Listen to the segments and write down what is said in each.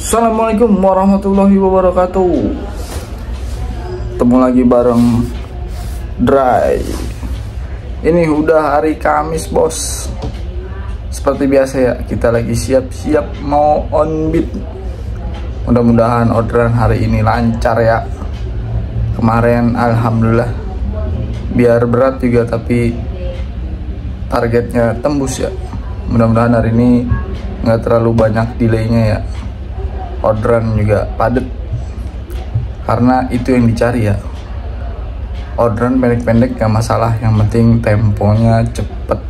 Assalamualaikum warahmatullahi wabarakatuh. Ketemu lagi bareng Dry. Ini udah hari Kamis bos. Seperti biasa ya, kita lagi siap-siap mau on beat. Mudah-mudahan orderan hari ini lancar ya. Kemarin alhamdulillah, biar berat juga tapi targetnya tembus ya. Mudah-mudahan hari ini nggak terlalu banyak delaynya ya. Orderan juga padat karena itu yang dicari ya. Orderan pendek-pendek gak masalah, yang penting temponya cepet.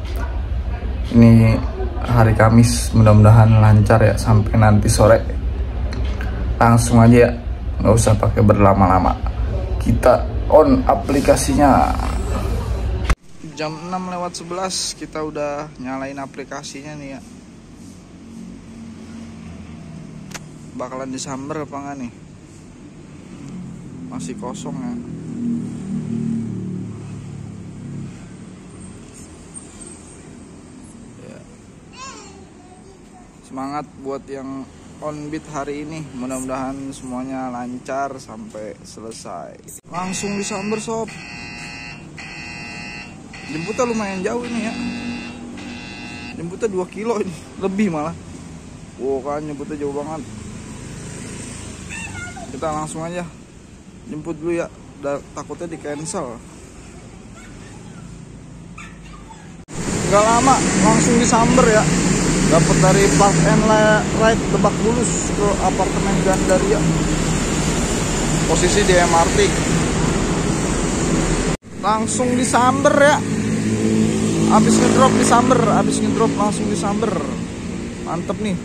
Ini hari Kamis, mudah-mudahan lancar ya sampai nanti sore. Langsung aja ya, nggak usah pakai berlama-lama, kita on aplikasinya. Jam 6:11 kita udah nyalain aplikasinya nih ya. Bakalan disamber apa enggak nih? Masih kosong ya. Semangat buat yang on beat hari ini. Mudah-mudahan semuanya lancar sampai selesai. Langsung disamber sob. Jemputnya lumayan jauh ini ya. Jemputnya 2 kilo ini, lebih malah. Wow kan jemputnya jauh banget. Kita langsung aja jemput dulu ya, takutnya di cancel. Gak lama langsung disamber ya. Dapat dari Park and Ride Lebak Bulus ke apartemen Gandaria. Posisi di MRT. Langsung disamber ya. Abis ngedrop disamber, langsung disamber. Mantep nih.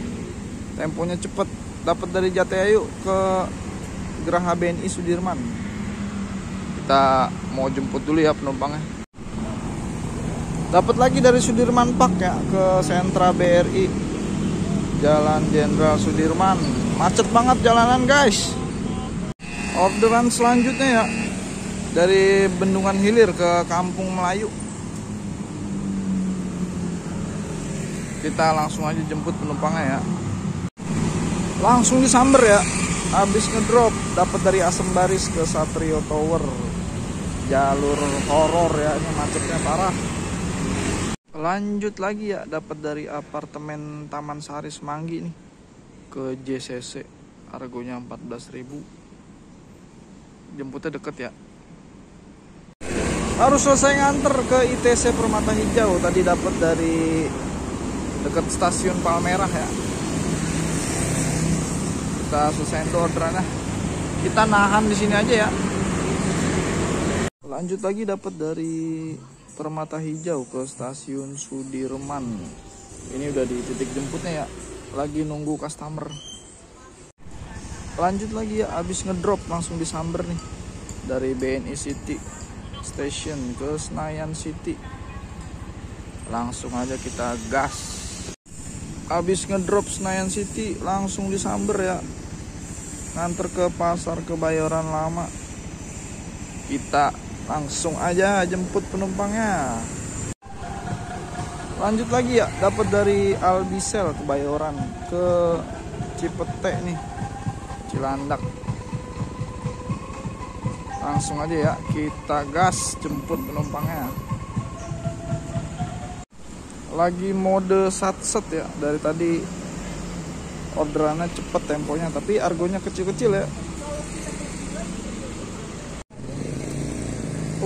Temponya cepet. Dapat dari Jatiayu ke Geraha BNI Sudirman. Kita mau jemput dulu ya penumpangnya. Dapat lagi dari Sudirman Park ya ke sentra BRI, Jalan Jenderal Sudirman. Macet banget jalanan guys. Orderan selanjutnya ya, dari Bendungan Hilir ke Kampung Melayu. Kita langsung aja jemput penumpangnya ya. Langsung disamber ya. Habis ngedrop dapat dari Asem Baris ke Satrio Tower. Jalur horor ya, ini macetnya parah. Lanjut lagi ya, dapat dari apartemen Taman Sari Semanggi nih ke JCC. Harganya 14.000. Jemputnya deket ya. Harus selesai nganter ke ITC Permata Hijau. Tadi dapat dari dekat stasiun Palmerah ya. Kita selesai orderannya. Kita nahan di sini aja ya. Lanjut lagi dapat dari Permata Hijau ke stasiun Sudirman. Ini udah di titik jemputnya ya. Lagi nunggu customer. Lanjut lagi ya, habis ngedrop langsung disamber nih. Dari BNI City Station ke Senayan City. Langsung aja kita gas. Habis ngedrop Senayan City langsung disamber ya. Nganter ke Pasar Kebayoran Lama. Kita langsung aja jemput penumpangnya. Lanjut lagi ya, dapat dari Albisel Kebayoran ke Cipete nih, Cilandak. Langsung aja ya, kita gas jemput penumpangnya. Lagi mode satset ya, dari tadi orderannya cepet temponya, tapi argonya kecil-kecil ya.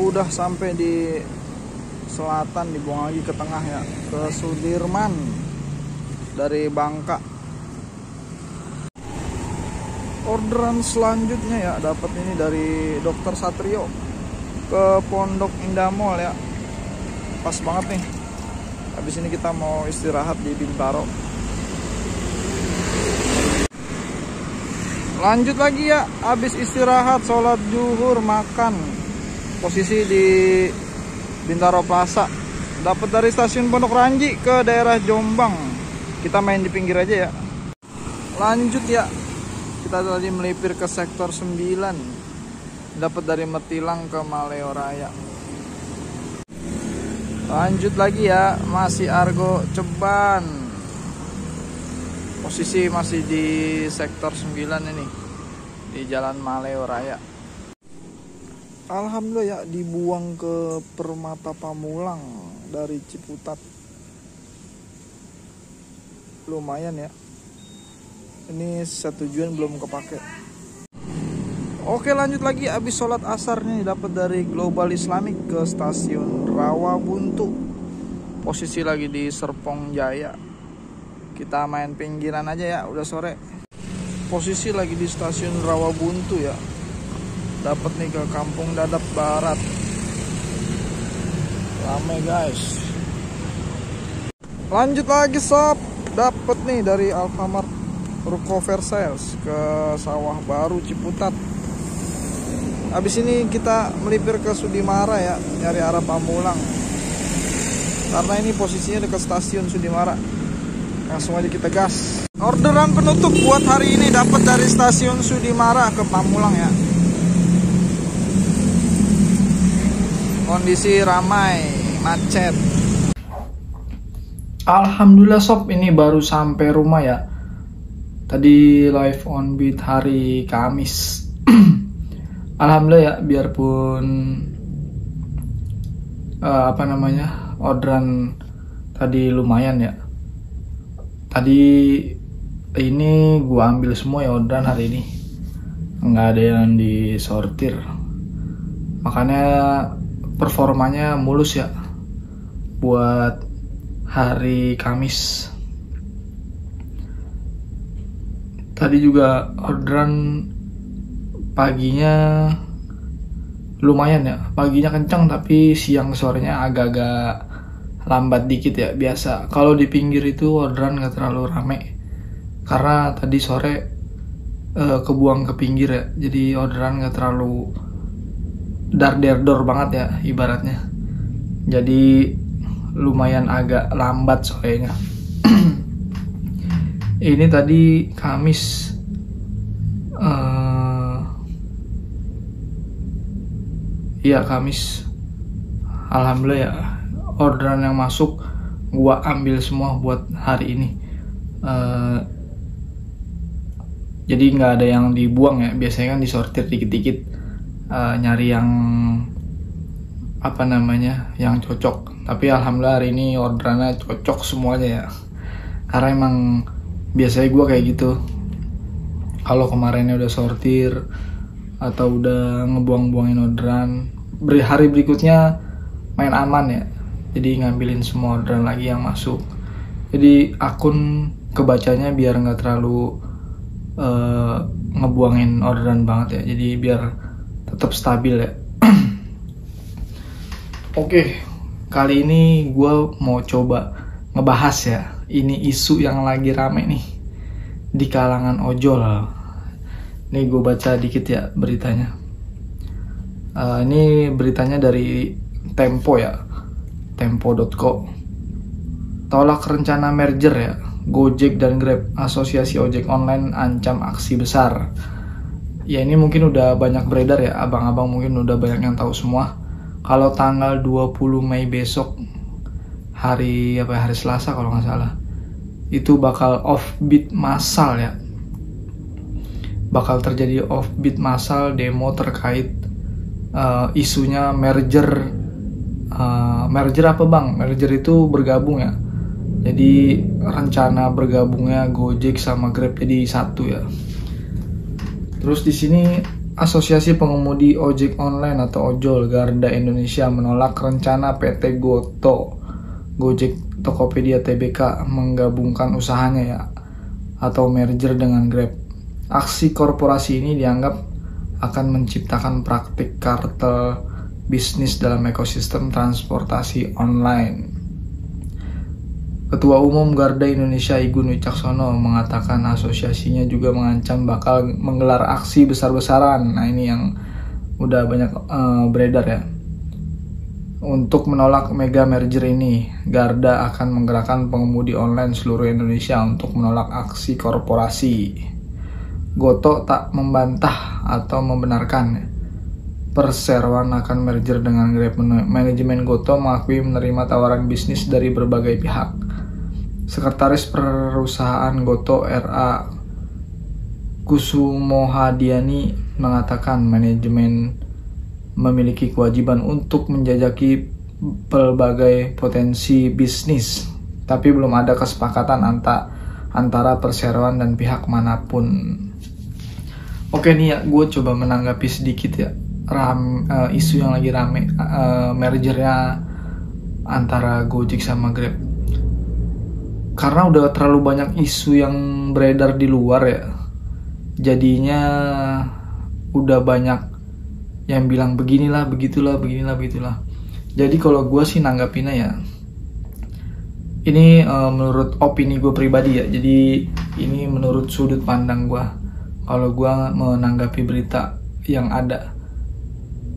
Udah sampai di selatan, dibuang lagi ke tengah ya, ke Sudirman dari Bangka. Orderan selanjutnya ya, dapat ini dari Dokter Satrio ke Pondok Indah Mall ya. Pas banget nih. Habis ini kita mau istirahat di Bintaro. Lanjut lagi ya, habis istirahat, sholat zuhur, makan. Posisi di Bintaro Plaza. Dapat dari stasiun Pondok Ranji ke daerah Jombang. Kita main di pinggir aja ya. Lanjut ya, kita tadi melipir ke sektor 9. Dapat dari Metilang ke Maleo Raya. Lanjut lagi ya, masih argo ceban. Posisi masih di sektor 9 ini, di Jalan Maleo Raya. Alhamdulillah ya, dibuang ke Permata Pamulang dari Ciputat. Lumayan ya. Ini setujuan belum kepake. Oke, lanjut lagi. Abis sholat asar nih, dapat dari Global Islamic ke stasiun Rawabuntu. Posisi lagi di Serpong Jaya. Kita main pinggiran aja ya, udah sore. Posisi lagi di stasiun Rawabuntu ya. Dapat nih ke Kampung Dadap Barat. Rame guys. Lanjut lagi sob. Dapat nih dari Alfamart Ruko Versailles ke Sawah Baru Ciputat. Habis ini kita melipir ke Sudimara ya, nyari arah Pamulang. Karena ini posisinya dekat stasiun Sudimara. Langsung aja kita gas. Orderan penutup buat hari ini dapat dari stasiun Sudimara ke Pamulang ya. Kondisi ramai, macet. Alhamdulillah sob, ini baru sampai rumah ya. Tadi live on beat hari Kamis. Alhamdulillah ya, biarpun orderan tadi lumayan ya. Tadi ini gua ambil semua ya orderan hari ini. Nggak ada yang disortir. Makanya performanya mulus ya buat hari Kamis. Tadi juga orderan paginya lumayan ya, paginya kencang tapi siang sorenya agak-agak lambat dikit ya. Biasa kalau di pinggir itu orderan gak terlalu rame karena tadi sore kebuang ke pinggir ya, jadi orderan gak terlalu dar-der-dor banget ya ibaratnya. Jadi lumayan agak lambat sorenya. Ini tadi Kamis Kamis. Alhamdulillah ya, orderan yang masuk gua ambil semua buat hari ini. Jadi nggak ada yang dibuang ya, biasanya kan disortir dikit-dikit, nyari yang yang cocok. Tapi alhamdulillah hari ini orderannya cocok semuanya ya, karena emang biasanya gue kayak gitu. Kalau kemarinnya udah sortir atau udah ngebuang-buangin orderan, hari berikutnya main aman ya, jadi ngambilin semua orderan lagi yang masuk. Jadi akun kebacanya biar nggak terlalu ngebuangin orderan banget ya, jadi biar tetap stabil ya. Oke, kali ini gue mau coba ngebahas ya, ini isu yang lagi rame nih di kalangan ojol. Nih gue baca dikit ya beritanya. Ini beritanya dari Tempo ya, tempo.co. Tolak rencana merger ya, Gojek dan Grab, asosiasi ojek online ancam aksi besar. Ya ini mungkin udah banyak beredar ya, abang-abang mungkin udah banyak yang tahu semua. Kalau tanggal 20 Mei besok, hari Selasa kalau nggak salah, itu bakal offbeat massal ya. Bakal terjadi offbeat massal demo terkait isunya merger. Merger apa bang? Merger itu bergabung ya. Jadi rencana bergabungnya Gojek sama Grab jadi satu ya. Terus di sini Asosiasi Pengemudi Ojek Online atau Ojol Garda Indonesia menolak rencana PT Goto Gojek Tokopedia Tbk menggabungkan usahanya ya atau merger dengan Grab. Aksi korporasi ini dianggap akan menciptakan praktik kartel bisnis dalam ekosistem transportasi online. Ketua Umum Garda Indonesia Igun Wicaksono mengatakan asosiasinya juga mengancam bakal menggelar aksi besar-besaran. Nah ini yang udah banyak beredar ya. Untuk menolak mega merger ini, Garda akan menggerakkan pengemudi online seluruh Indonesia untuk menolak aksi korporasi. Goto tak membantah atau membenarkan perseroan akan merger dengan Grab. Manajemen Goto mengakui menerima tawaran bisnis dari berbagai pihak. Sekretaris Perusahaan Gotoh R.A. Kusumohadiani mengatakan manajemen memiliki kewajiban untuk menjajaki berbagai potensi bisnis, tapi belum ada kesepakatan antara perseroan dan pihak manapun. Oke nih ya, gue coba menanggapi sedikit ya isu yang lagi rame, mergernya antara Gojek sama Grab. Karena udah terlalu banyak isu yang beredar di luar ya, jadinya udah banyak yang bilang beginilah, begitulah. Jadi kalau gue sih nanggapinnya ya, ini menurut opini gue pribadi ya. Jadi ini menurut sudut pandang gue. Kalau gue menanggapi berita yang ada,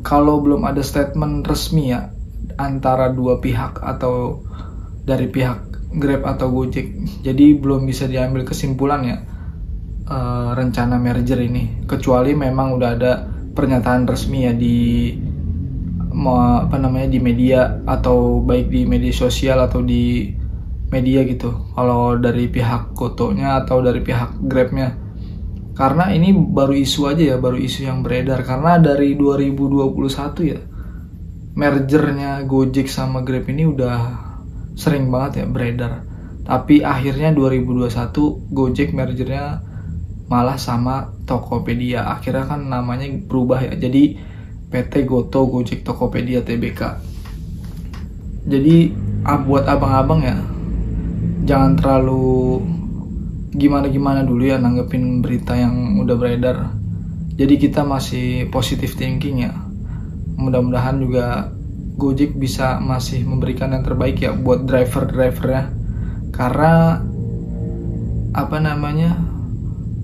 kalau belum ada statement resmi ya antara dua pihak atau dari pihak Grab atau Gojek, jadi belum bisa diambil kesimpulan ya rencana merger ini, kecuali memang udah ada pernyataan resmi ya di di media, atau baik di media sosial atau di media gitu, kalau dari pihak Gotohnya atau dari pihak Grabnya. Karena ini baru isu aja ya, baru isu yang beredar, karena dari 2021 ya mergernya Gojek sama Grab ini udah sering banget ya beredar. Tapi akhirnya 2021 Gojek mergernya malah sama Tokopedia. Akhirnya kan namanya berubah ya, jadi PT Gotoh Gojek Tokopedia Tbk. Jadi buat abang-abang ya, jangan terlalu gimana-gimana dulu ya nanggepin berita yang udah beredar. Jadi kita masih positive thinking ya. Mudah-mudahan juga Gojek bisa masih memberikan yang terbaik ya buat driver-drivernya. Karena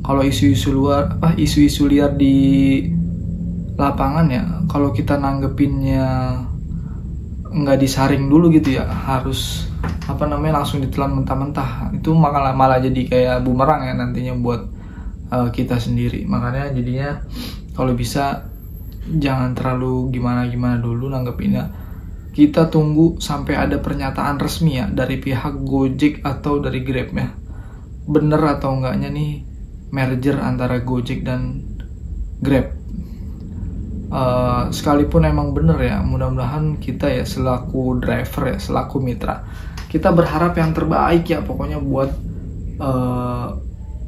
kalau isu-isu liar di lapangan ya, kalau kita nanggepinnya nggak disaring dulu gitu ya, harus langsung ditelan mentah-mentah, itu malah jadi kayak bumerang ya nantinya buat kita sendiri. Makanya jadinya kalau bisa jangan terlalu gimana-gimana dulu nanggepinnya. Kita tunggu sampai ada pernyataan resmi ya dari pihak Gojek atau dari Grab ya, bener atau enggaknya nih merger antara Gojek dan Grab. Sekalipun emang bener ya, mudah-mudahan kita ya selaku driver ya, selaku mitra, kita berharap yang terbaik ya pokoknya buat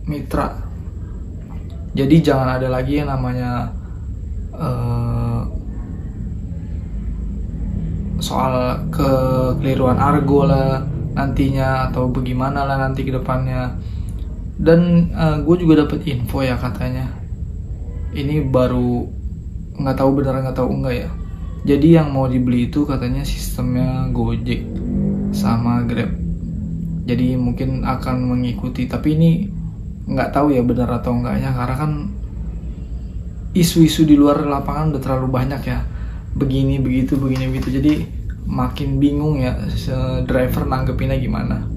mitra. Jadi jangan ada lagi yang namanya soal kekeliruan argo lah nantinya, atau bagaimana lah nanti ke depannya. Dan gue juga dapat info ya, katanya ini baru, nggak tahu benar nggak tahu enggak ya, jadi yang mau dibeli itu katanya sistemnya Gojek sama Grab, jadi mungkin akan mengikuti. Tapi ini nggak tahu ya benar atau enggaknya, karena kan isu-isu di luar lapangan udah terlalu banyak ya, begini begitu, jadi makin bingung ya driver nanggepinnya gimana.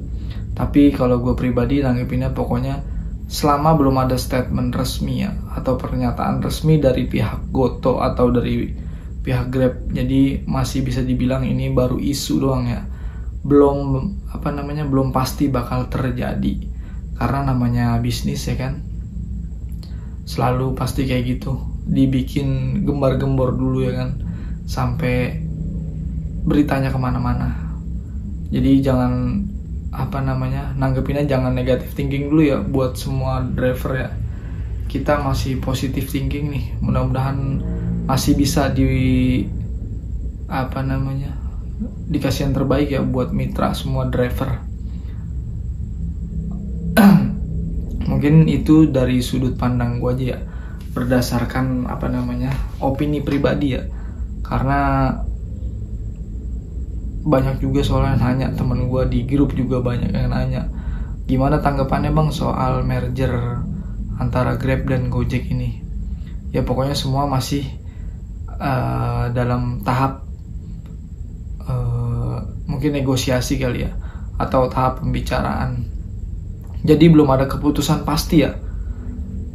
Tapi kalau gue pribadi nanggepinnya pokoknya selama belum ada statement resmi ya, atau pernyataan resmi dari pihak Gotoh atau dari pihak Grab, jadi masih bisa dibilang ini baru isu doang ya, belum pasti bakal terjadi. Karena namanya bisnis ya kan, selalu pasti kayak gitu, dibikin gembar-gembor dulu ya kan, sampai beritanya kemana-mana. Jadi jangan nanggepinnya jangan negatif thinking dulu ya buat semua driver ya. Kita masih positive thinking nih, mudah-mudahan masih bisa dikasih yang terbaik ya buat mitra semua driver. Mungkin itu dari sudut pandang gue aja ya, berdasarkan opini pribadi ya. Karena banyak juga soalnya nanya, temen gue di grup juga banyak yang nanya, gimana tanggapannya bang soal merger antara Grab dan Gojek ini. Ya pokoknya semua masih dalam tahap mungkin negosiasi kali ya, atau tahap pembicaraan. Jadi belum ada keputusan pasti ya,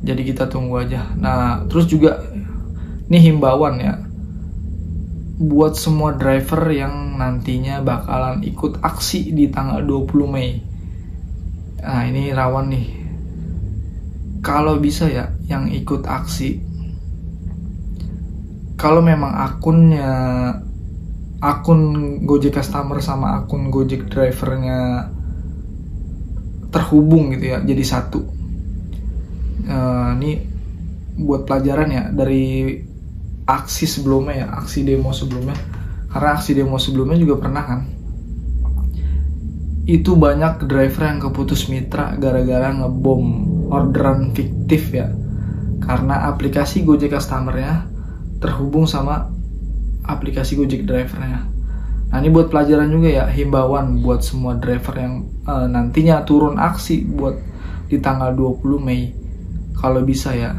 jadi kita tunggu aja. Nah terus juga nih himbauan ya buat semua driver yang nantinya bakalan ikut aksi di tanggal 20 Mei. Nah ini rawan nih, kalau bisa ya yang ikut aksi, kalau memang akun Gojek customer sama akun Gojek drivernya terhubung gitu ya, jadi satu. Ini buat pelajaran ya dari aksi sebelumnya ya, aksi demo sebelumnya. Karena aksi demo sebelumnya juga pernah kan, itu banyak driver yang keputus mitra gara-gara ngebom orderan fiktif ya, karena aplikasi Gojek customernya terhubung sama aplikasi Gojek drivernya. Nah ini buat pelajaran juga ya, himbauan buat semua driver yang nantinya turun aksi buat di tanggal 20 Mei. Kalau bisa ya,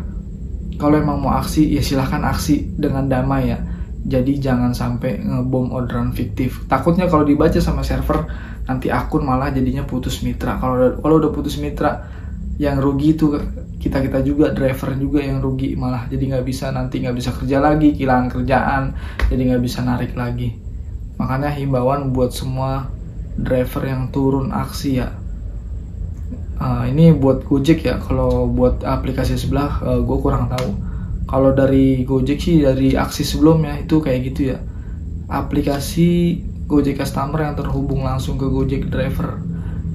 kalau emang mau aksi ya silahkan aksi dengan damai ya. Jadi jangan sampai ngebom orderan fiktif. Takutnya kalau dibaca sama server nanti akun malah jadinya putus mitra. Kalau udah putus mitra, yang rugi itu kita juga, driver juga yang rugi malah. Jadi nanti nggak bisa kerja lagi, kehilangan kerjaan, jadi nggak bisa narik lagi. Makanya himbauan buat semua driver yang turun aksi ya. Ini buat Gojek ya. Kalau buat aplikasi sebelah gue kurang tahu. Kalau dari Gojek sih, dari aksi sebelumnya itu kayak gitu ya, aplikasi Gojek customer yang terhubung langsung ke Gojek driver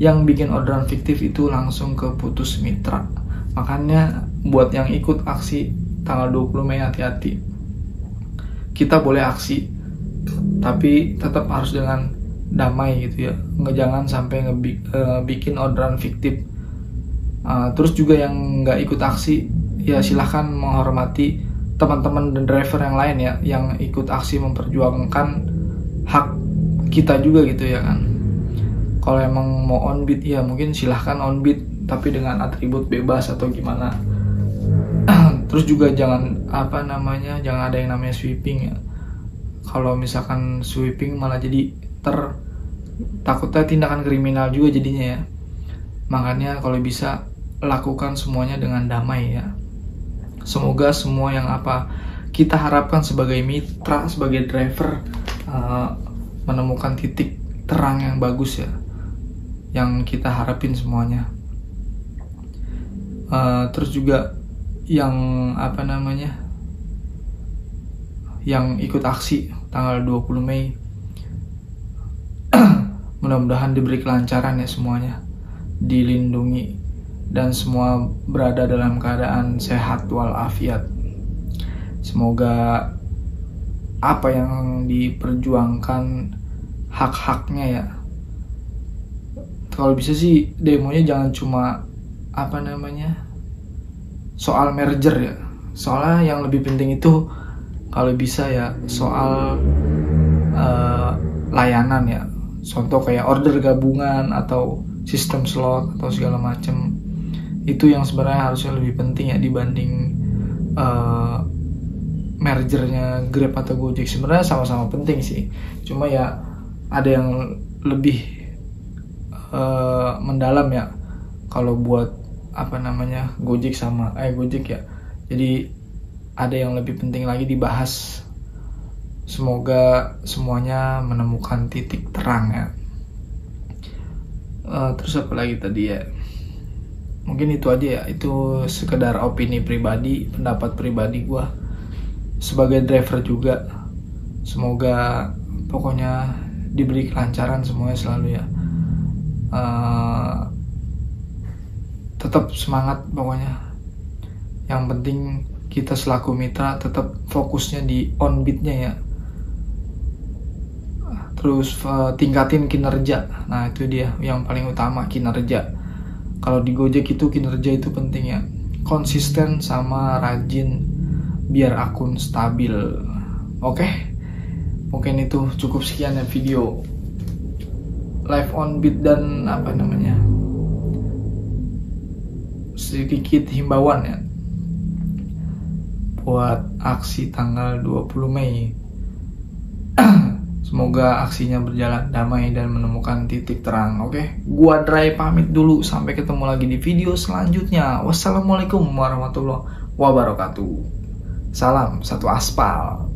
yang bikin orderan fiktif itu langsung ke putus mitra. Makanya buat yang ikut aksi tanggal 20 Mei hati-hati. Kita boleh aksi, tapi tetap harus dengan damai gitu ya, jangan sampai bikin orderan fiktif. Terus juga yang nggak ikut aksi ya silahkan menghormati teman-teman dan driver yang lain ya, yang ikut aksi memperjuangkan hak kita juga gitu ya kan. Kalau emang mau on beat ya mungkin silahkan on beat, tapi dengan atribut bebas atau gimana. Terus juga jangan jangan ada yang namanya sweeping ya. Kalau misalkan sweeping malah jadi takutnya tindakan kriminal juga jadinya ya. Makanya kalau bisa lakukan semuanya dengan damai ya. Semoga semua yang kita harapkan sebagai mitra, sebagai driver menemukan titik terang yang bagus ya, yang kita harapin semuanya. Terus juga yang yang ikut aksi tanggal 20 Mei mudah-mudahan diberi kelancaran ya semuanya, dilindungi dan semua berada dalam keadaan sehat walafiat. Semoga apa yang diperjuangkan hak-haknya ya. Kalau bisa sih demonya jangan cuma soal merger ya. Soalnya yang lebih penting itu kalau bisa ya soal layanan ya. Contoh kayak order gabungan atau sistem slot atau segala macam. Itu yang sebenarnya harusnya lebih penting ya dibanding mergernya Grab atau Gojek. Sebenarnya sama-sama penting sih, cuma ya ada yang lebih mendalam ya kalau buat Gojek sama Gojek ya. Jadi ada yang lebih penting lagi dibahas. Semoga semuanya menemukan titik terang ya. Terus apa lagi tadi ya, mungkin itu aja ya. Itu sekedar opini pribadi, pendapat pribadi gua sebagai driver juga. Semoga pokoknya diberi kelancaran semuanya selalu ya. Tetap semangat pokoknya. Yang penting kita selaku mitra tetap fokusnya di on beat-nya ya. Terus tingkatin kinerja. Nah itu dia yang paling utama, kinerja. Kalau di Gojek itu kinerja itu penting ya. Konsisten sama rajin biar akun stabil. Oke. Mungkin itu cukup sekian ya video live on beat dan sedikit himbauan ya buat aksi tanggal 20 Mei. Semoga aksinya berjalan damai dan menemukan titik terang. Oke, gua Dray pamit dulu. Sampai ketemu lagi di video selanjutnya. Wassalamualaikum warahmatullahi wabarakatuh. Salam satu aspal.